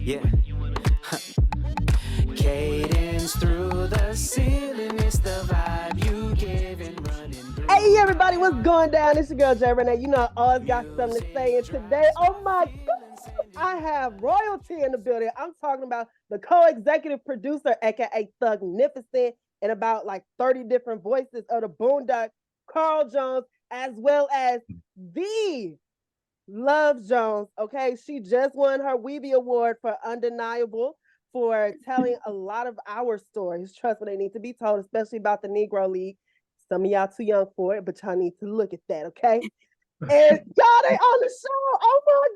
Yeah. Cadence through the ceiling, it's the vibe you give and running through. Hey everybody, what's going down? It's your girl Jay Renee. You know I always got something to say. And today, oh my God, I have royalty in the building. I'm talking about the co-executive producer, aka Thugnificent, and about like 30 different voices of the Boondocks, Carl Jones, as well as the Love Jones. Okay, she just won her Weeby Award for Undeniable for telling a lot of our stories. Trust me, they need to be told, especially about the Negro League. Some of y'all too young for it, but y'all need to look at that, okay? And y'all, they on the show. Oh my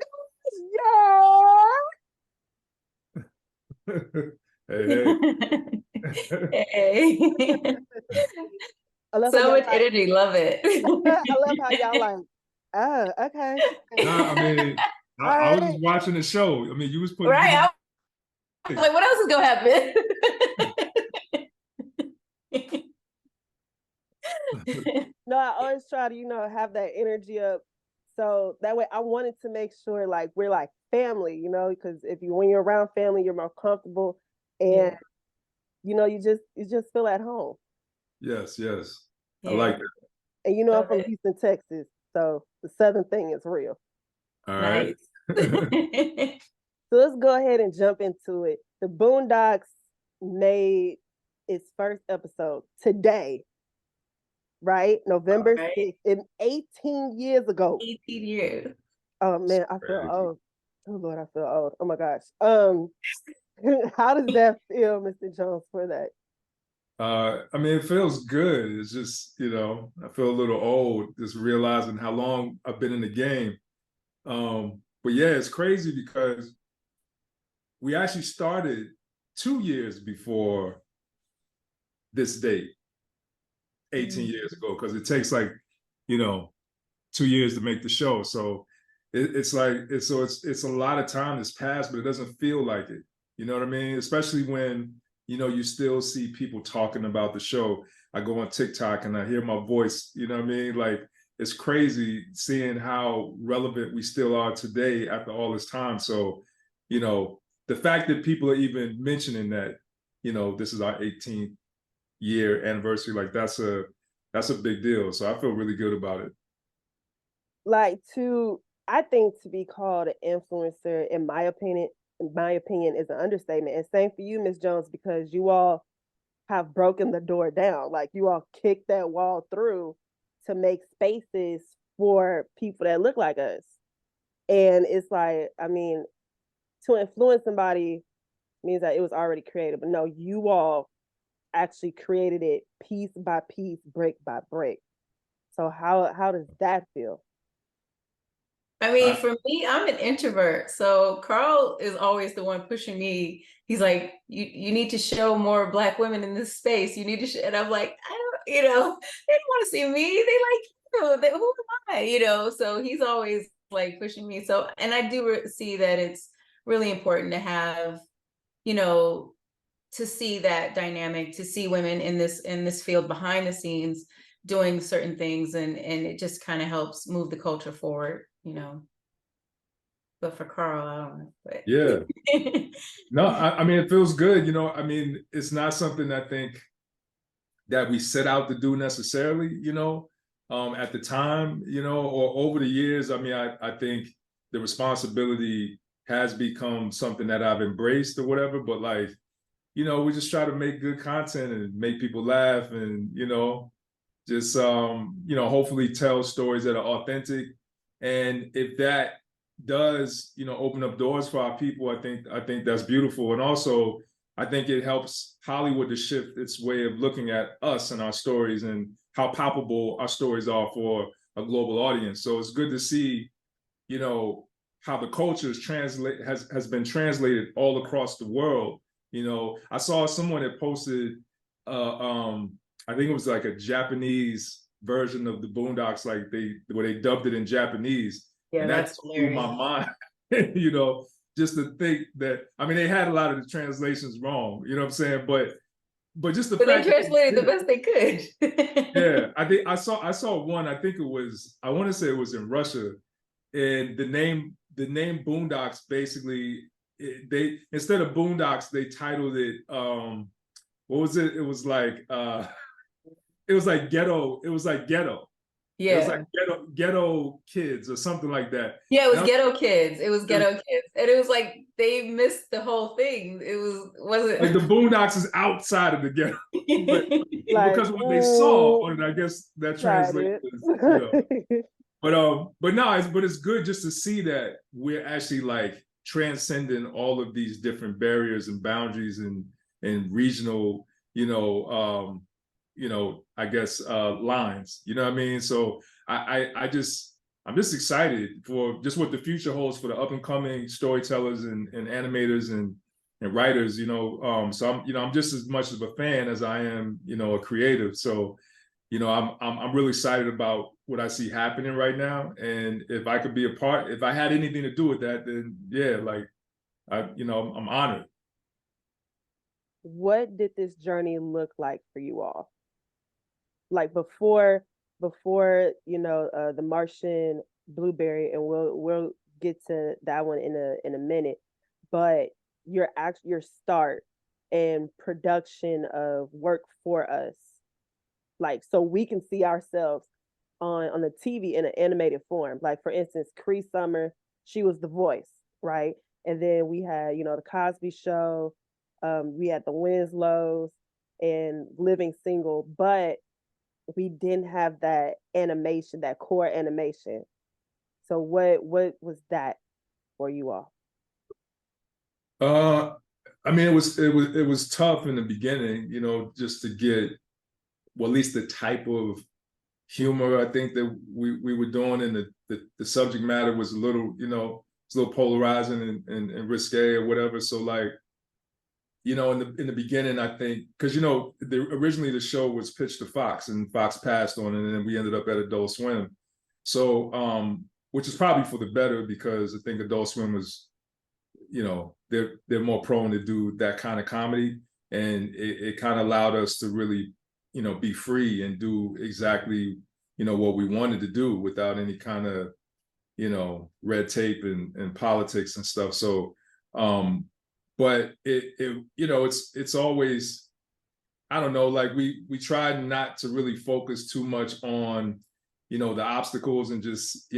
gosh, Hey. Hey. So much energy, love it. I love how y'all like, oh, okay. Nah, I mean, I was just watching the show. I mean, you was putting right. I was like, what else is gonna happen? No, I always try to, have that energy up. So that way I wanted to make sure like we're like family, because when you're around family, you're more comfortable and you just feel at home. Yes. Yeah. I like that. And I'm from Houston, Texas. So the Southern thing is real. All right. So let's go ahead and jump into it. The Boondocks made its first episode today, right? November 6th, 18 years ago. 18 years. Oh man, I feel old. Oh Lord, I feel old. Oh my gosh. How does that feel, Mr. Jones, for that? I mean, it feels good. It's just, I feel a little old just realizing how long I've been in the game. But yeah, it's crazy because we actually started 2 years before this date, 18 years ago, because it takes like, 2 years to make the show. So it's a lot of time that's passed, but it doesn't feel like it. You know what I mean? Especially when, you still see people talking about the show. I go on TikTok and I hear my voice, you know what I mean? Like, it's crazy seeing how relevant we still are today after all this time. So, the fact that people are even mentioning that, this is our 18th year anniversary, like that's a big deal. So I feel really good about it. Like I think to be called an influencer, in my opinion, is an understatement. And same for you, Ms. Jones, because you all have broken the door down. Like you all kicked that wall through to make spaces for people that look like us. And it's like, I mean, to influence somebody means that it was already created. But no, you all actually created it piece by piece, brick by brick. So how does that feel? I mean, for me, I'm an introvert. So Carl is always the one pushing me. He's like, you need to show more Black women in this space. You need to and I'm like, I don't, they don't want to see me. They like you. Who am I? So he's always like pushing me. So, and I do see that it's really important to have, to see that dynamic, to see women in this field behind the scenes doing certain things, and it just kind of helps move the culture forward. But for Carl, I don't know. But. Yeah. No, I mean, it feels good. I mean, it's not something I think that we set out to do necessarily, at the time, or over the years. I mean, I think the responsibility has become something that I've embraced or whatever, but like, we just try to make good content and make people laugh and, just, hopefully tell stories that are authentic. And if that does, open up doors for our people, I think that's beautiful. And also, I think it helps Hollywood to shift its way of looking at us and our stories and how palpable our stories are for a global audience. So it's good to see, how the culture has been translated all across the world. I saw someone that posted, I think it was like a Japanese version of the Boondocks, like where they dubbed it in Japanese. Yeah, and that blew my mind, just to think that, I mean, they had a lot of the translations wrong, you know what I'm saying? But just the fact they translated the best they could. Yeah, I think I saw one, I want to say it was in Russia, and the name Boondocks basically they instead of Boondocks, they titled it what was it? It was like ghetto. It was like ghetto. It was like Yeah. ghetto kids or something like that. Yeah, it was And Ghetto Kids. It was Ghetto Kids. And it was like they missed the whole thing. It wasn't like the Boondocks is outside of the ghetto. But Like, because of what they saw on it, I guess that tried translates it. as, but no, it's good just to see that we're actually like transcending all of these different barriers and boundaries and regional, I guess lines. You know what I mean? So I'm just excited for just what the future holds for the up and coming storytellers and animators and writers. So I'm just as much of a fan as I am, a creative. So I'm really excited about what I see happening right now. And if I could be a part, if I had anything to do with that, then yeah, like I'm honored. What did this journey look like for you all? Like before the Martian Blueberry, and we'll get to that one in a minute. But your start and production of work for us, like so we can see ourselves on the TV in an animated form. Like for instance, Cree Summer, she was the voice, right? And then we had the Cosby Show, we had the Winslows and Living Single, but we didn't have that animation, that core animation. So what was that for you all? I mean, it was tough in the beginning, just to get, well, at least the type of humor I think that we were doing, and the subject matter was a little, it's a little polarizing and risque or whatever. So like, in the beginning, I think, because originally the show was pitched to Fox, and Fox passed on it, and then we ended up at Adult Swim. So, which is probably for the better, because I think Adult Swim was, they're more prone to do that kind of comedy, and it kind of allowed us to really, be free and do exactly, what we wanted to do without any kind of, red tape and politics and stuff. So, but it's always, I don't know, like we tried not to really focus too much on, the obstacles, and just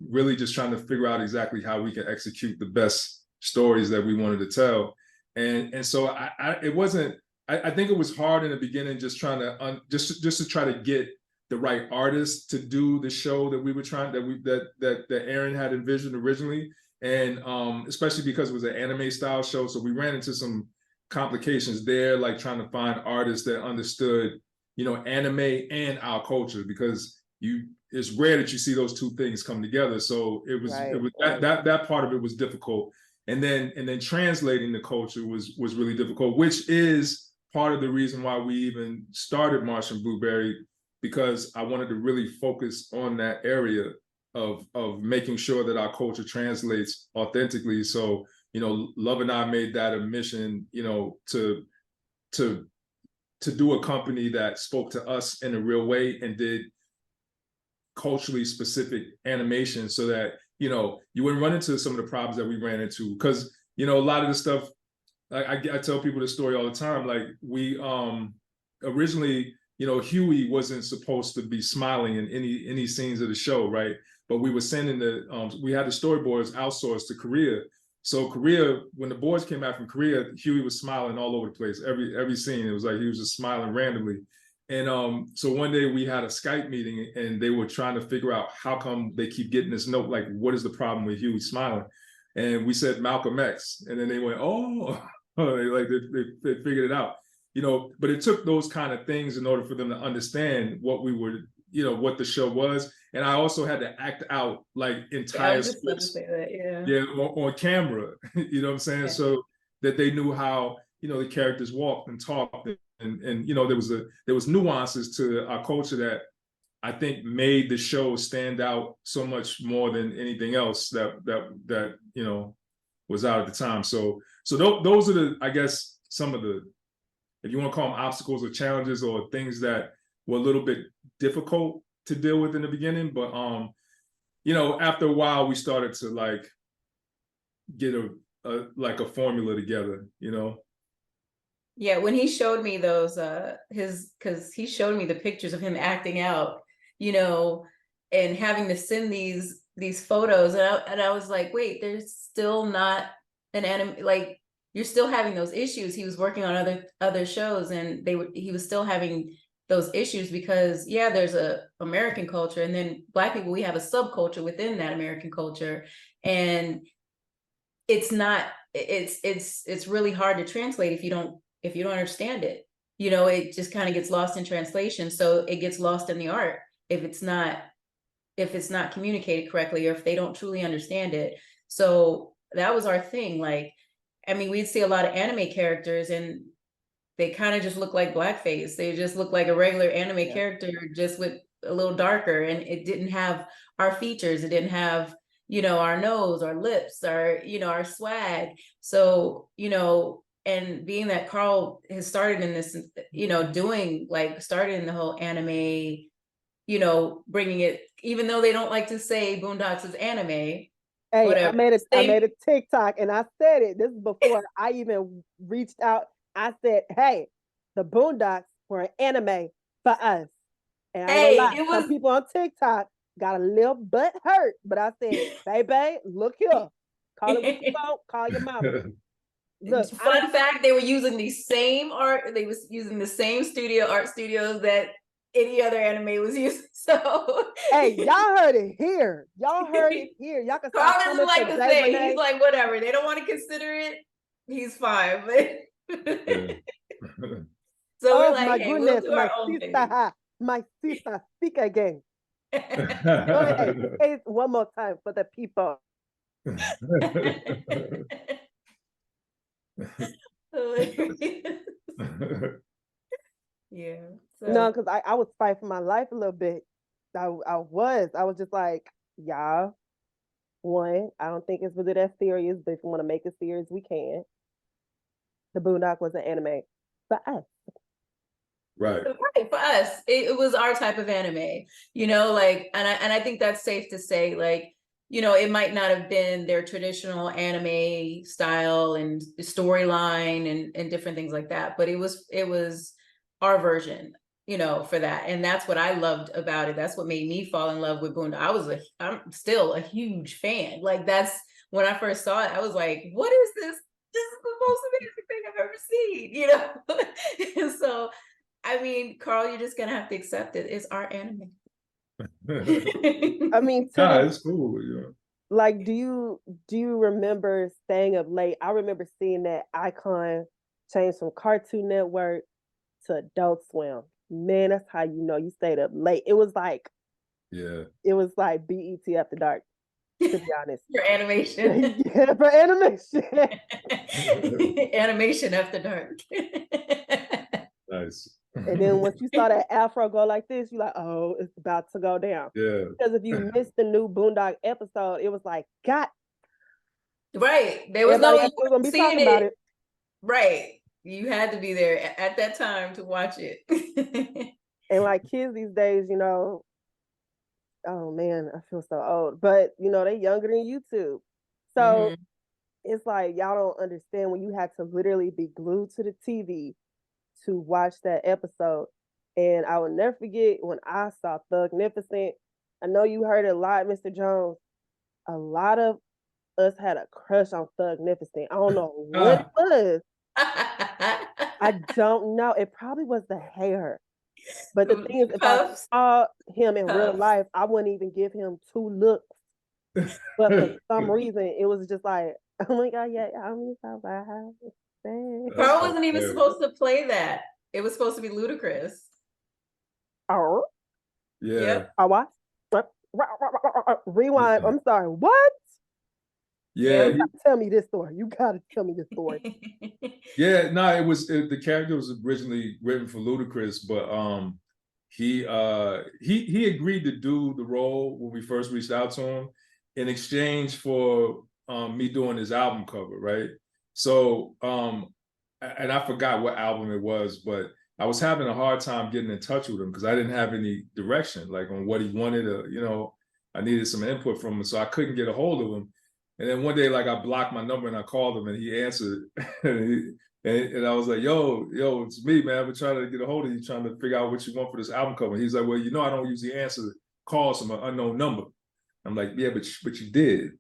really trying to figure out exactly how we can execute the best stories that we wanted to tell. And so it wasn't, I think it was hard in the beginning, just trying to just to try to get the right artists to do the show that we were trying, that Aaron had envisioned originally. And especially because it was an anime style show. So we ran into some complications there, like trying to find artists that understood, anime and our culture, because it's rare that you see those two things come together. So it was that part of it was difficult. And then translating the culture was really difficult, which is part of the reason why we even started Martian Blueberry, because I wanted to really focus on that area of making sure that our culture translates authentically. So, Love and I made that a mission, to do a company that spoke to us in a real way and did culturally specific animation, so that, you wouldn't run into some of the problems that we ran into. Because, a lot of the stuff, I tell people the story all the time, like we originally, Huey wasn't supposed to be smiling in any scenes of the show, right? But we were sending we had the storyboards outsourced to Korea. So Korea, when the boys came back from Korea, Huey was smiling all over the place. Every scene, it was like he was just smiling randomly. And so one day we had a Skype meeting, and they were trying to figure out how come they keep getting this note, like what is the problem with Huey smiling? And we said Malcolm X, and then they went, oh, they figured it out. But it took those kind of things in order for them to understand what we were, what the show was. And I also had to act out like entire scripts, on camera, you know what I'm saying? Yeah. So that they knew how, the characters walked and talked, and there was nuances to our culture that I think made the show stand out so much more than anything else that was out at the time. So those are I guess some of the, if you want to call them obstacles or challenges or things that were a little bit difficult to deal with in the beginning. But after a while we started to get a like a formula together, you know. Yeah, when he showed me those because he showed me the pictures of him acting out, you know, and having to send these photos, and I was like, wait, there's still not an anime, like you're still having those issues. He was working on other shows, and he was still having those issues because yeah, there's a American culture, and then Black people, we have a subculture within that American culture, and it's not, it's really hard to translate if you don't understand it. You know, it just kind of gets lost in translation. So it gets lost in the art if it's not communicated correctly, or if they don't truly understand it. So that was our thing. Like, I mean, we'd see a lot of anime characters and they kind of just look like blackface. They just look like a regular anime character, just with a little darker, and it didn't have our features. It didn't have, you know, our nose, our lips, our, you know, our swag. So, you know, and being that Carl has started in this, you know, started in the whole anime, you know, bringing it, even though they don't like to say Boondocks is anime. Hey, whatever. I made a TikTok and I said it. This is before I even reached out. I said, hey, the Boondocks were an anime for us. And I ain't gonna lie, some people on TikTok got a little butt hurt, but I said, baby, look here. Call it what you want, call your mama. Look, fun fact, they were using the same art, they was using the same art studios that any other anime was using. So hey, y'all heard it here. Y'all heard it here. Y'all can Carl doesn't like to say it. He's like, whatever, they don't want to consider it, he's fine. But so we're like, my hey, goodness, we'll do our own thing. My sister, speak again. Go ahead, say it one more time for the people. Yeah. So. No, because I was fighting for my life a little bit. I was just like, y'all, one, I don't think it's really that serious, but if we want to make it serious, we can. The Boondock was an anime for us. Right, for us, it was our type of anime, you know, like, and I think that's safe to say, like, you know, it might not have been their traditional anime style and storyline and different things like that, but it was our version, you know, for that. And that's what I loved about it. That's what made me fall in love with Boondock. I'm still a huge fan. Like, that's when I first saw it, I was like, what is this? This is the most amazing thing I've ever seen, you know? And so, I mean, Carl, you're just gonna have to accept it. It's our anime. I mean, it's cool. Yeah. Like, do you remember staying up late? I remember seeing that icon change from Cartoon Network to Adult Swim. Man, that's how you know you stayed up late. It was like, it was like BET After Dark, to be honest. For animation. Yeah, for animation. Animation After Dark. Nice. And then once you saw that afro go like this, you're like, oh, it's about to go down. Yeah. Because if you missed the new Boondock episode, it was like, God. Right. There was no gonna be talking about it. Right. You had to be there at that time to watch it. And like kids these days, you know, oh man, I feel so old. But you know, they're younger than you too. So it's like y'all don't understand when you had to literally be glued to the TV to watch that episode. And I will never forget when I saw Thugnificent. I know you heard it a lot, Mr. Jones. A lot of us had a crush on Thugnificent. I don't know what it was. I don't know. It probably was the hair. But the thing is, if I saw him in real life, I wouldn't even give him 2 looks. But for some reason, it was just like, oh my God, yeah, I'm so bad. Carl wasn't even supposed to play that. It was supposed to be Ludacris. Oh. Yeah. Yep. I watched. Rewind. I'm sorry. What? Yeah. Tell me this story. You gotta tell me this story. Yeah, no, the character was originally written for Ludacris, but he agreed to do the role when we first reached out to him in exchange for me doing his album cover, right? So and I forgot what album it was, but I was having a hard time getting in touch with him because I didn't have any direction, like on what he wanted to, you know, I needed some input from him, so I couldn't get a hold of him. And then one day, like I blocked my number and I called him and he answered. And I was like, yo, it's me, man. I've been trying to get a hold of you, trying to figure out what you want for this album cover. He's like, well, you know, I don't usually answer calls from an unknown number. I'm like, yeah, but you did.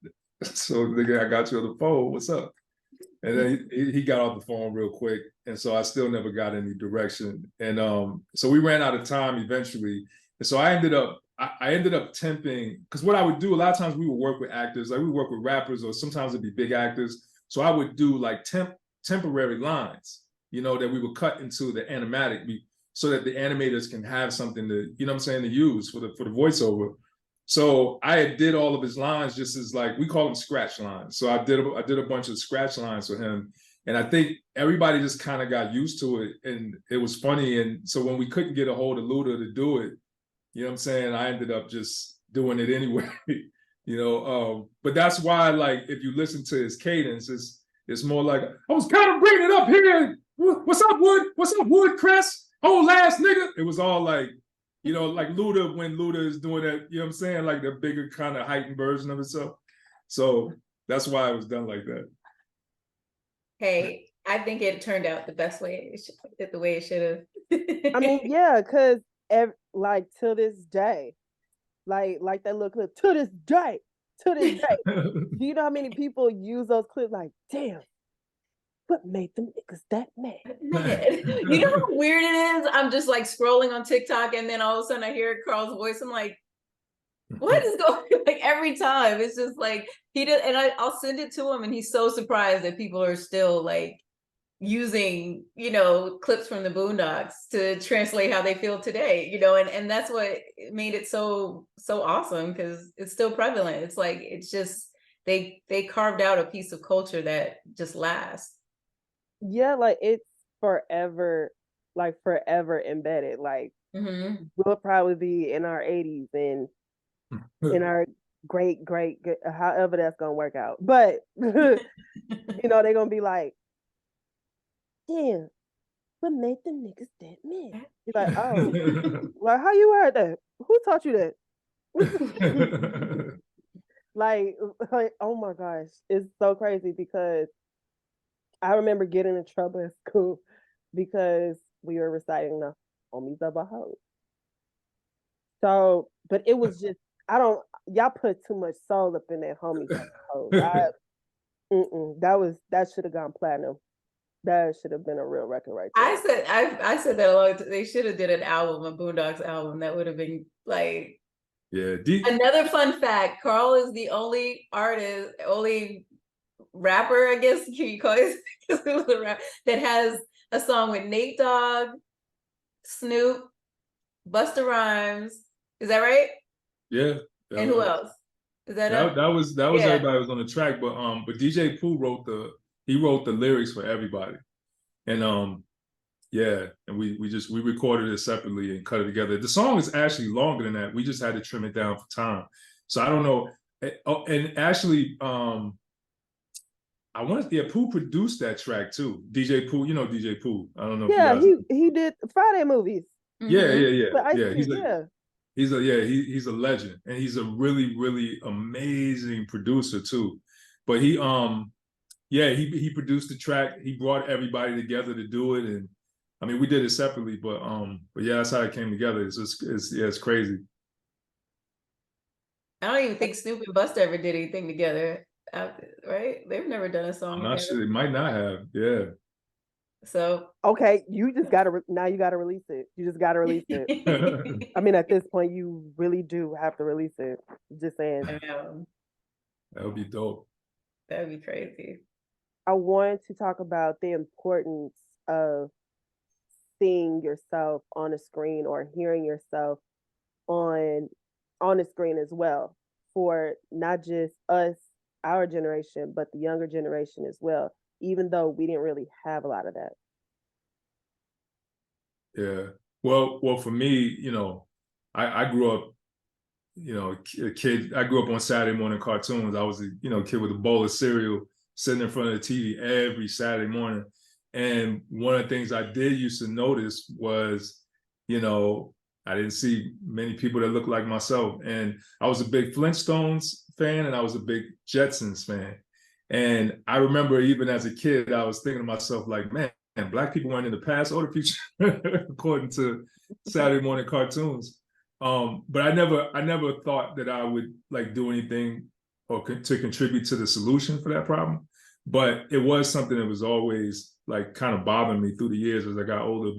So nigga, I got you on the phone. What's up? And then he got off the phone real quick. And so I still never got any direction. And so we ran out of time eventually. And so I ended up temping, because what I would do, a lot of times we would work with actors, like we work with rappers, or sometimes it'd be big actors. So I would do like temporary lines, you know, that we would cut into the animatic so that the animators can have something to, you know what I'm saying, to use for the voiceover. So I did all of his lines just as, like, we call them scratch lines. So I did a bunch of scratch lines for him. And I think everybody just kind of got used to it, and it was funny. And so when we couldn't get a hold of Luda to do it, you know what I'm saying, I ended up just doing it anyway, you know. But that's why, like, if you listen to his cadence, it's more like, I was kind of bringing it up here. What's up, Wood? What's up, Wood, Chris? Old ass nigga. It was all like, you know, like Luda, when Luda is doing that, you know what I'm saying? Like the bigger kind of heightened version of itself. So that's why it was done like that. Hey, I think it turned out the best way, the way it should have. I mean, yeah, because like to this day, like that little clip, to this day. Do you know how many people use those clips? Like, damn, what made them niggas that mad? You know how weird it is? I'm just like scrolling on TikTok, and then all of a sudden I hear Carl's voice. I'm like, what is going on? Like every time, it's just like he did, and I'll send it to him, and he's so surprised that people are still like using, you know, clips from the Boondocks to translate how they feel today, you know, and that's what made it so awesome, because it's still prevalent. It's like, it's just they carved out a piece of culture that just lasts. Yeah, like it's forever embedded. Like we'll probably be in our 80s and in our great, however that's gonna work out. But you know, they're gonna be like, damn, what made them niggas that mad? You're like, oh, like how you heard that? Who taught you that? like, oh my gosh, it's so crazy, because I remember getting in trouble at school because we were reciting the homies of a hoe. So, but it was just, y'all put too much soul up in that homies of a hoe. That should have gone platinum. That should have been a real record right there. I said that a lot. They should have did an album, a Boondocks album. That would have been like, yeah. Another fun fact: Carl is the only rapper, I guess, can you call it, that has a song with Nate Dogg, Snoop, Busta Rhymes. Is that right? Yeah. And who else? Is that that was everybody was on the track, but DJ Pooh wrote the lyrics for everybody, and yeah, and we recorded it separately and cut it together. The song is actually longer than that. We just had to trim it down for time. So I don't know. And actually, Pooh produced that track too. DJ Pooh, you know DJ Pooh. I don't know. Yeah, he did Friday movies. Yeah. He's a legend, and he's a really, really amazing producer too. But he produced the track. He brought everybody together to do it, and I mean, we did it separately, but yeah, that's how it came together. It's crazy. I don't even think Snoop and Busta ever did anything together, right? They've never done a song. I'm not sure. They might not have. Yeah. So okay, you just gotta now. You gotta release it. You just gotta release it. I mean, at this point, you really do have to release it. Just saying. That would be dope. That would be crazy. I wanted to talk about the importance of seeing yourself on a screen, or hearing yourself on a screen as well, for not just us, our generation, but the younger generation as well, even though we didn't really have a lot of that. Yeah. Well, for me, you know, I grew up, you know, a kid. I grew up on Saturday morning cartoons. I was a, you know, kid with a bowl of cereal sitting in front of the TV every Saturday morning. And one of the things I did used to notice was, you know, I didn't see many people that looked like myself. And I was a big Flintstones fan and I was a big Jetsons fan. And I remember even as a kid, I was thinking to myself, like, man, Black people weren't in the past or the future, according to Saturday morning cartoons. But I never thought that I would like do anything or to contribute to the solution for that problem. But it was something that was always like kind of bothering me through the years as I got older.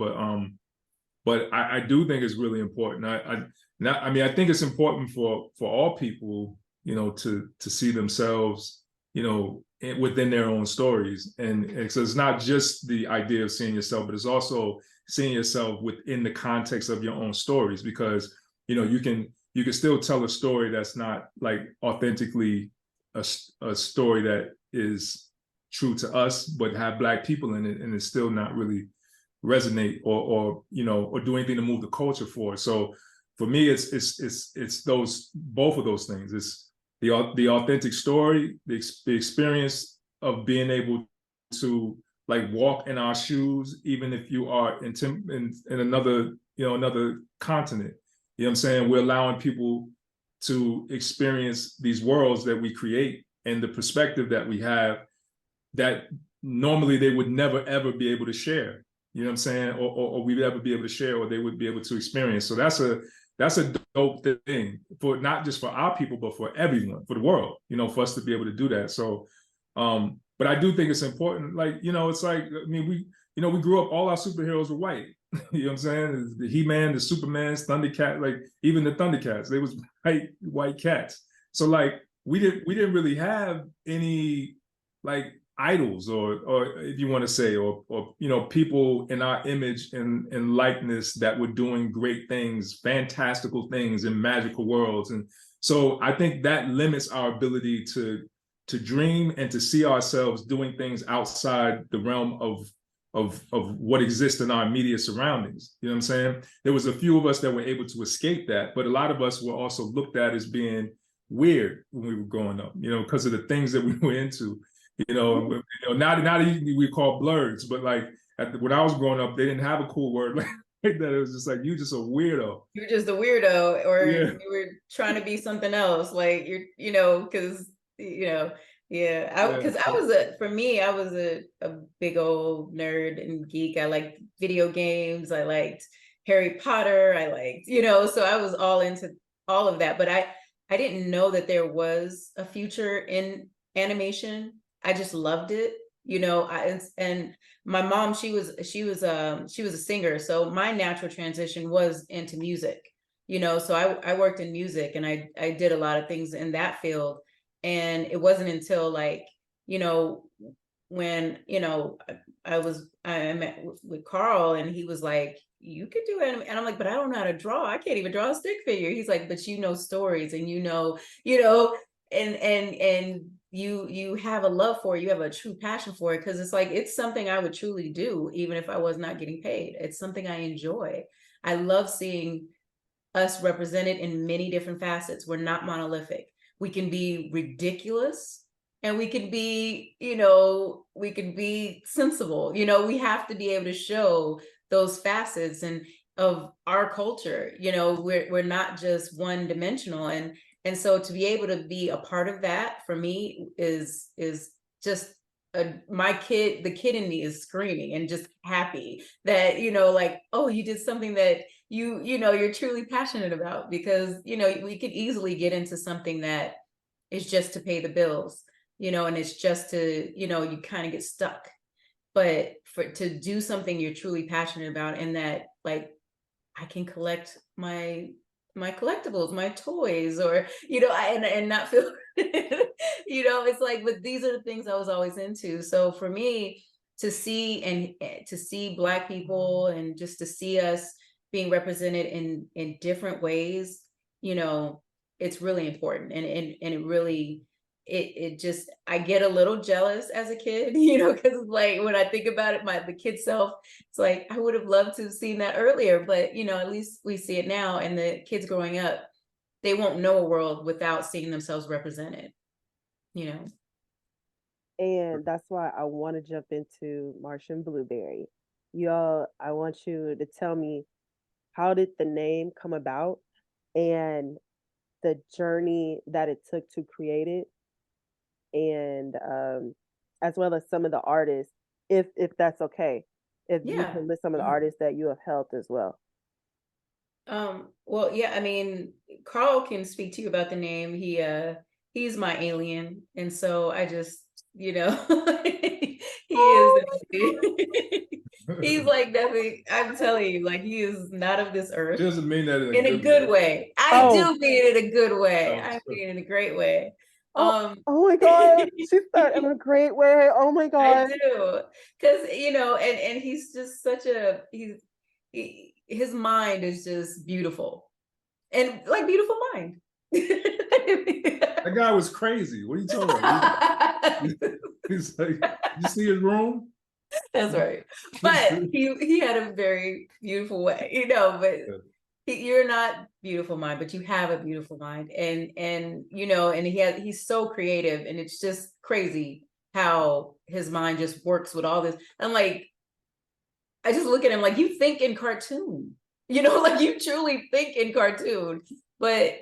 But I do think it's really important. I mean, I think it's important for all people, you know, to see themselves, you know, within their own stories. And so it's not just the idea of seeing yourself, but it's also seeing yourself within the context of your own stories, because, you know, you can still tell a story that's not like authentically a story that is true to us, but have Black people in it, and it's still not really resonate or you know, or do anything to move the culture forward. So for me, it's those, both of those things. It's the authentic story, the experience of being able to like walk in our shoes, even if you are in another, you know, another continent. You know what I'm saying? We're allowing people to experience these worlds that we create and the perspective that we have that normally they would never ever be able to share. You know what I'm saying? Or we'd ever be able to share, or they would be able to experience. So that's a dope thing, for not just for our people, but for everyone, for the world, you know, for us to be able to do that. So, but I do think it's important. Like, you know, it's like, I mean, we grew up, all our superheroes were white. You know what I'm saying? The He-Man, the Supermans, Thundercat, like even the Thundercats, they was white cats. So like we didn't really have any like idols or if you want to say, or you know, people in our image and likeness that were doing great things, fantastical things in magical worlds. And so I think that limits our ability to dream and to see ourselves doing things outside the realm of what exists in our immediate surroundings. You know what I'm saying? There was a few of us that were able to escape that, but a lot of us were also looked at as being weird when we were growing up, you know, because of the things that we were into. You know, now we call blurs, but like when I was growing up, they didn't have a cool word like that. It was just like, you just a weirdo. You're just a weirdo, or Yeah. you were trying to be something else. Like you know, because because for me, I was a big old nerd and geek. I liked video games. I liked Harry Potter. I liked, you know, so I was all into all of that. But I didn't know that there was a future in animation. I just loved it, you know. And my mom, she was a singer, so my natural transition was into music, you know. So I worked in music, and I did a lot of things in that field. And it wasn't until like, you know, when, you know, I met with Carl, and he was like, you could do it. And I'm like, but I don't know how to draw. I can't even draw a stick figure. He's like, but you know stories, and you know, and you have a love for it, you have a true passion for it, because it's like, it's something I would truly do even if I was not getting paid. It's something I enjoy. I love seeing us represented in many different facets. We're not monolithic. We can be ridiculous, and we can be, you know, we can be sensible. You know, we have to be able to show those facets and of our culture. You know, we're not just one dimensional. And so to be able to be a part of that for me is just the kid in me is screaming and just happy that, you know, like, oh, you did something that you know, you're truly passionate about. Because, you know, we could easily get into something that is just to pay the bills, you know, and it's just to, you know, you kind of get stuck. But to do something you're truly passionate about, and that, like, I can collect my collectibles, my toys, or, you know, and not feel, you know, it's like, but these are the things I was always into. So for me to see Black people, and just to see us being represented in different ways, you know, it's really important. And it really, it just, I get a little jealous as a kid, you know, because like when I think about it, the kid self, it's like, I would have loved to have seen that earlier. But, you know, at least we see it now. And the kids growing up, they won't know a world without seeing themselves represented, you know. And that's why I want to jump into Martian Blueberry. Y'all, I want you to tell me, how did the name come about and the journey that it took to create it, and as well as some of the artists, if that's okay, if you Yeah. can list some of the artists that you have helped as well. Well, yeah, I mean, Carl can speak to you about the name. He's my alien, and so I just, he is Oh he's like definitely, I'm telling you, like he is not of this earth She doesn't mean that in a good way. I Oh. do mean it in a good way. Oh. I mean it in a great way. oh my God, she said in a great way. Oh my I God. do, because and he's just such a his mind is just beautiful, and like beautiful mind. That guy was crazy. What are you talking about? He's like, you see his room? That's right. But he had a very beautiful way, but you're not beautiful mind, but you have a beautiful mind. And and he's so creative, and it's just crazy how his mind just works with all this. I'm like, I just look at him like, you think in cartoon, like you truly think in cartoon. But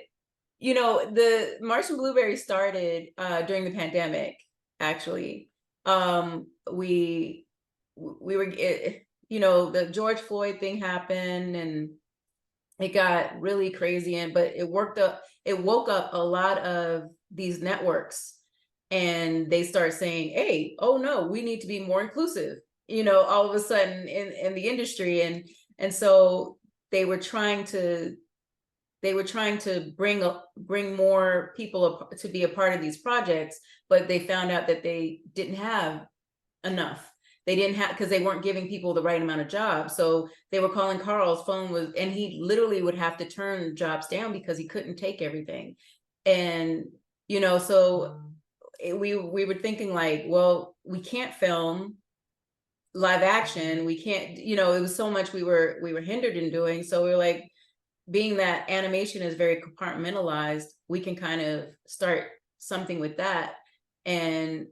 the Martian Blueberry started during the pandemic, actually. We were, the George Floyd thing happened, and it got really crazy, but it woke up a lot of these networks, and they start saying, hey, oh no, we need to be more inclusive, all of a sudden in the industry. And so they were trying to bring more people to be a part of these projects, but they found out that they didn't have enough. They didn't have, because they weren't giving people the right amount of jobs. So they were calling Carl's phone and he literally would have to turn jobs down because he couldn't take everything. And, so we were thinking like, well, we can't film live action. We can't, it was so much we were hindered in doing. So we were like, being that animation is very compartmentalized, we can kind of start something with that and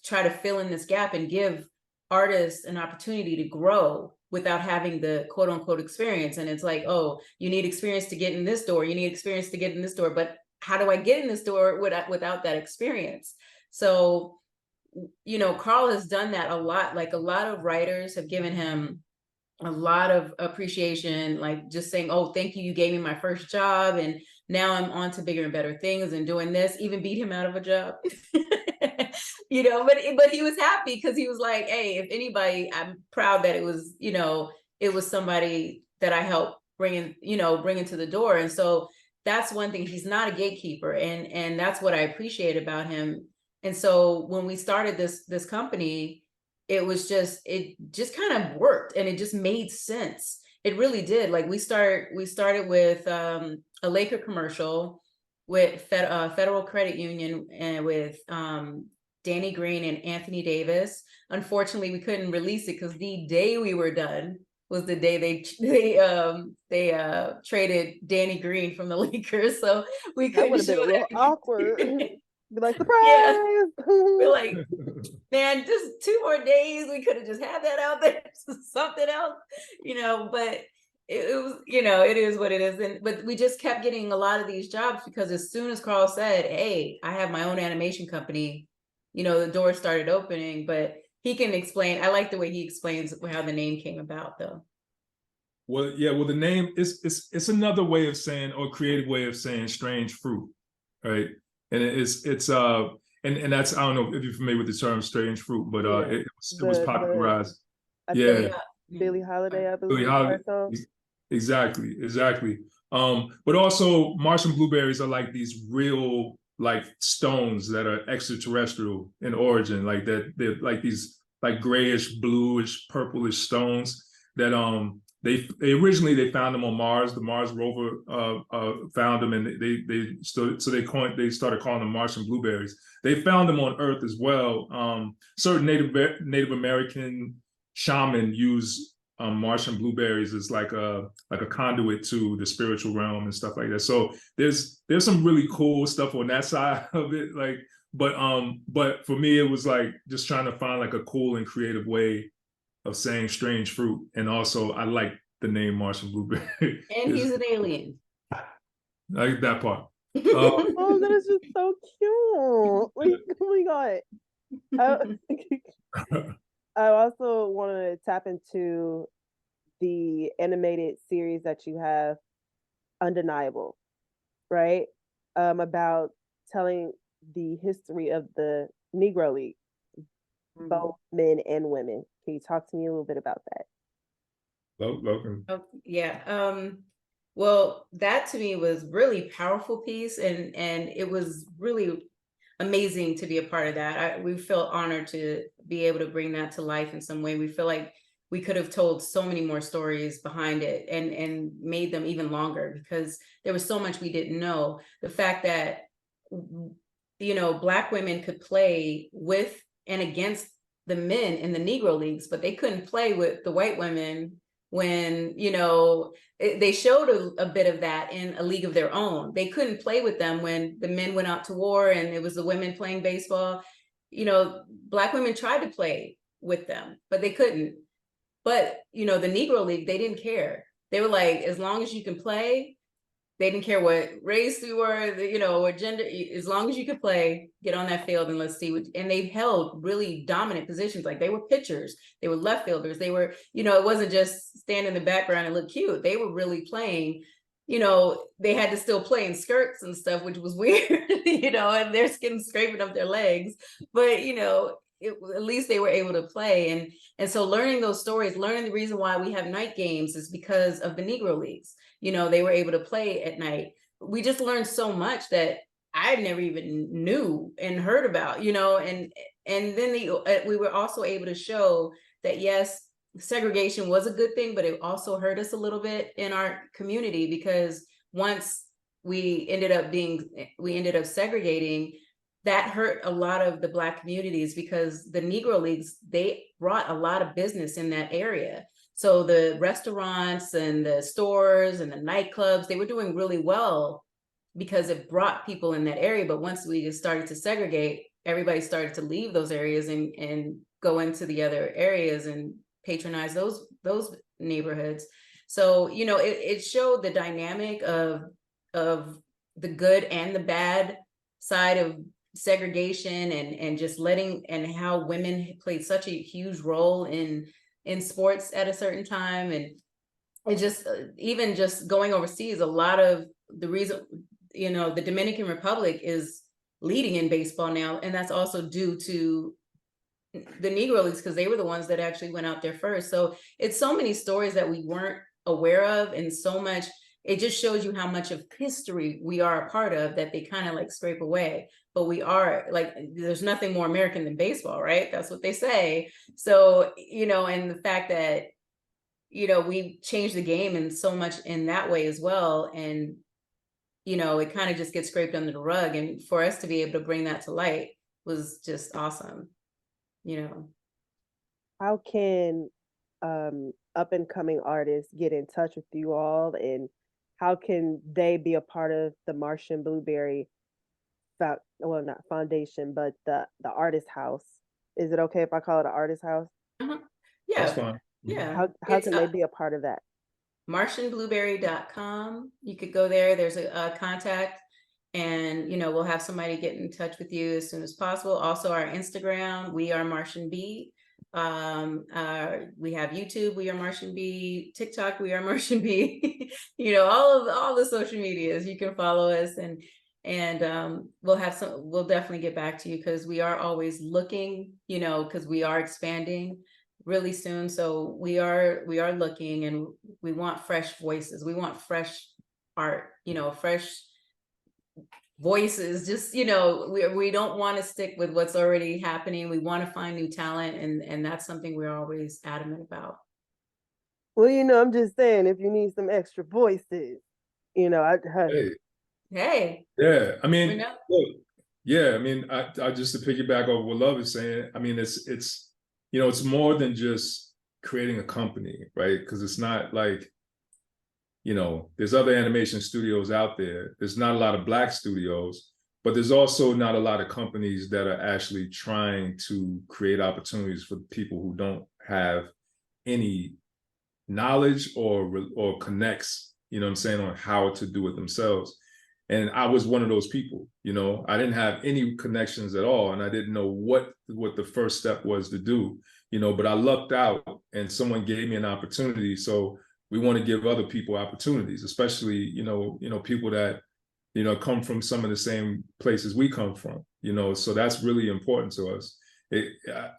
try to fill in this gap and give artists an opportunity to grow without having the quote unquote experience. And it's like, oh, you need experience to get in this door. You need experience to get in this door. But how do I get in this door without that experience? So, Carl has done that a lot. Like a lot of writers have given him a lot of appreciation, like just saying, oh, thank you, you gave me my first job, and now I'm on to bigger and better things and doing this. Even beat him out of a job. But he was happy because he was like, hey, if anybody, I'm proud that it was somebody that I helped bring into the door. And so that's one thing. He's not a gatekeeper, and that's what I appreciate about him. And so when we started this company, it just kind of worked, and it just made sense. It really did. Like we started with a Laker commercial with Federal Credit Union, and with Danny Green and Anthony Davis. Unfortunately, we couldn't release it because the day we were done was the day they traded Danny Green from the Lakers, so we couldn't. That would have been a little awkward. Be like, surprise! Yeah. We're like, man, just 2 more days, we could have just had that out there, something else, but it was, it is what it is. But we just kept getting a lot of these jobs because as soon as Carl said, hey, I have my own animation company, the doors started opening. But he can explain. I like the way he explains how the name came about, though. Well, yeah, the name it's another way of saying, or creative way of saying strange fruit, right? And it's and that's, I don't know if you're familiar with the term strange fruit, but it was popularized. Billie Holiday, I believe. Billie Holiday. Exactly. But also Martian blueberries are like these real like stones that are extraterrestrial in origin, like that they're like these like grayish, bluish, purplish stones that they originally found them on Mars. The Mars rover found them, and they started calling them Martian blueberries. They found them on Earth as well. Certain Native American shaman use Martian blueberries as like a conduit to the spiritual realm and stuff like that. So there's some really cool stuff on that side of it. Like, but for me, it was like just trying to find like a cool and creative way of saying strange fruit. And also I like the name Martian Blueberry. And he's an alien. Like that part. Oh, that is just so cute. Like, oh my God. I also want to tap into the animated series that you have, Undeniable, right? About telling the history of the Negro League, both men and women. Can you talk to me a little bit about that? Logan. Oh, yeah. Well, that to me was really powerful piece, and it was really amazing to be a part of that. We feel honored to be able to bring that to life in some way. We feel like we could have told so many more stories behind it and made them even longer, because there was so much we didn't know. The fact that, you know, Black women could play with and against the men in the Negro leagues, but they couldn't play with the white women when, you know, they showed a bit of that in A League of Their Own. They couldn't play with them when the men went out to war and it was the women playing baseball. You know, Black women tried to play with them, but they couldn't. But, you know, the Negro League, they didn't care. They were like, as long as you can play, they didn't care what race you were, you know, or gender, as long as you could play, get on that field and let's see what, and they held really dominant positions. Like, they were pitchers, they were left fielders, they were, you know, it wasn't just stand in the background and look cute. They were really playing, you know, they had to still play in skirts and stuff, which was weird, you know, and their skin scraping up their legs. But, you know, at least they were able to play. And so learning those stories, learning the reason why we have night games is because of the Negro Leagues. You know, they were able to play at night. We just learned so much that I never even knew and heard about, you know, and then we were also able to show that, yes, segregation was a good thing, but it also hurt us a little bit in our community, because once we ended up segregating, that hurt a lot of the Black communities, because the Negro Leagues, they brought a lot of business in that area. So the restaurants and the stores and the nightclubs, they were doing really well because it brought people in that area. But once we just started to segregate, everybody started to leave those areas and go into the other areas and patronize those neighborhoods. So, you know, it showed the dynamic of the good and the bad side of segregation, and just letting, and how women played such a huge role in sports at a certain time. And it just, even just going overseas, a lot of the reason, you know, the Dominican Republic is leading in baseball now, and that's also due to the Negro Leagues, because they were the ones that actually went out there first. So it's so many stories that we weren't aware of, and so much, it just shows you how much of history we are a part of that they kind of like scrape away. But we are, like, there's nothing more American than baseball, right? That's what they say. So, you know, and the fact that, you know, we changed the game in so much in that way as well. And, you know, it kind of just gets scraped under the rug. And for us to be able to bring that to light was just awesome, you know. How can up and coming artists get in touch with you all, and how can they be a part of the Martian Blueberry, well, not foundation, but the artist house? Is it okay if I call it an artist house? Uh-huh. Yeah, That's fine. yeah. How can they be a part of that? MartianBlueberry.com. You could go there. There's a contact, and, you know, we'll have somebody get in touch with you as soon as possible. Also, our Instagram, we are Martian B. We have YouTube, we are Martian B. TikTok, we are Martian B. You know, all the social medias, you can follow us, and we'll definitely get back to you, because we are always looking, you know, because we are expanding really soon. So we are looking, and we want fresh voices, we want fresh art, you know, fresh voices. Just, you know, we don't want to stick with what's already happening. We want to find new talent, and that's something we're always adamant about. Well, you know, I'm just saying, if you need some extra voices, you know, Hey. Yeah, I mean, look, yeah, I mean, I just to piggyback over what Love is saying, I mean, it's you know, it's more than just creating a company, right? Because it's not like, you know, there's other animation studios out there. There's not a lot of Black studios, but there's also not a lot of companies that are actually trying to create opportunities for people who don't have any knowledge or connects, you know what I'm saying, on how to do it themselves. And I was one of those people, you know. I didn't have any connections at all, and I didn't know what the first step was to do, you know, but I lucked out and someone gave me an opportunity. So we want to give other people opportunities, especially, you know, people that, you know, come from some of the same places we come from, you know, so that's really important to us.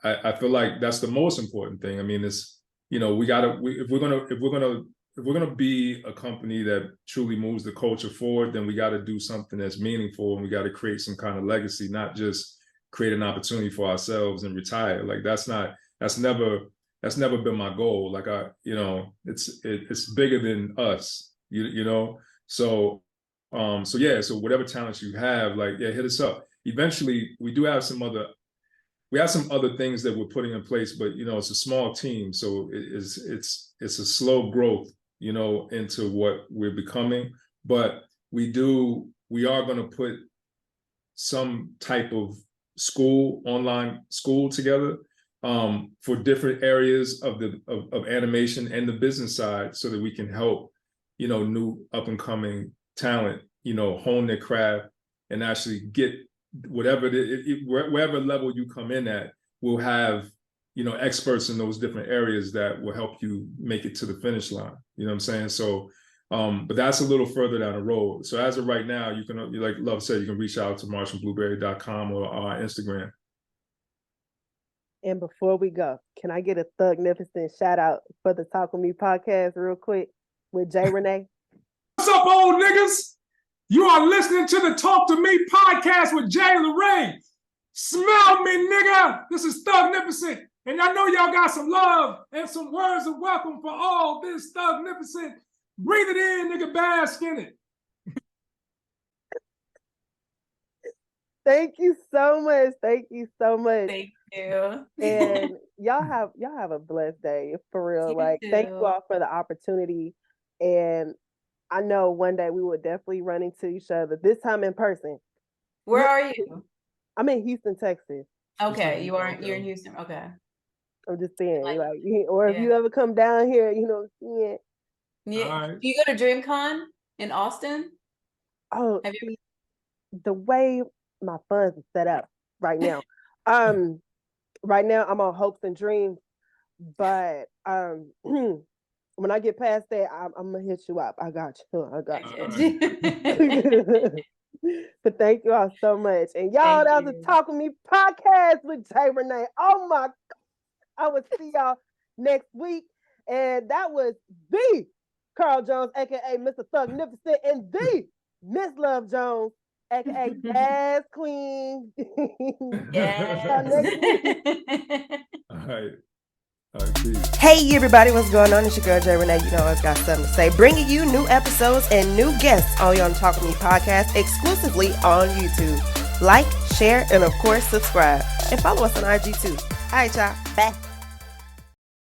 I feel like that's the most important thing. I mean, it's, you know, if we're gonna be a company that truly moves the culture forward, then we got to do something that's meaningful, and we got to create some kind of legacy, not just create an opportunity for ourselves and retire. Like that's never been my goal. Like you know, it's bigger than us, you know. So whatever talents you have, like, yeah, hit us up. Eventually, we have some other things that we're putting in place, but you know, it's a small team, so it's a slow growth, you know, into what we're becoming. But we are going to put some type of online school together for different areas of animation and the business side, so that we can help, you know, new up and coming talent, you know, hone their craft and actually get whatever wherever level you come in at. We'll have, you know, experts in those different areas that will help you make it to the finish line. You know what I'm saying? So, but that's a little further down the road. So as of right now, you can, like Love said, you can reach out to martianblueberry.com or our Instagram. And before we go, can I get a Thugnificent shout out for the Talk With Me podcast real quick with Jay Renee? What's up, old niggas? You are listening to the Talk To Me podcast with Jay Lorraine. Smell me, nigga. This is Thugnificent. And I know y'all got some love and some words of welcome for all this Thugnificent. Breathe it in, nigga, bask in it. Thank you so much. Thank you so much. Thank you. And y'all have a blessed day, for real. You Like, too. thank you all for the opportunity. And I know one day we will definitely run into each other, this time in person. Where are you? I'm in Houston, Texas. Okay, you're in Houston. Okay. I'm just saying, Like, like, or if yeah. you ever come down here, you know, yeah. Yeah. Alright. Do you go to DreamCon in Austin? Oh, Have you see, the way my funds are set up right now, right now I'm on hopes and dreams, but when I get past that, I'm gonna hit you up. I got you. But thank you all so much. And y'all, that was a Talk With Me podcast with Jay Renee. Oh my God. I will see y'all next week. And that was the Carl Jones, aka Mr. Thugnificent, and the Miss Love Jones, aka Jazz Queen. Yes. All right. Peace. Hey everybody, what's going on? It's your girl Jay Renee. You know I've got something to say. Bringing you new episodes and new guests on the Talk With Me podcast exclusively on YouTube. Like, share, and of course subscribe. And follow us on IG too. All right, y'all. Bye.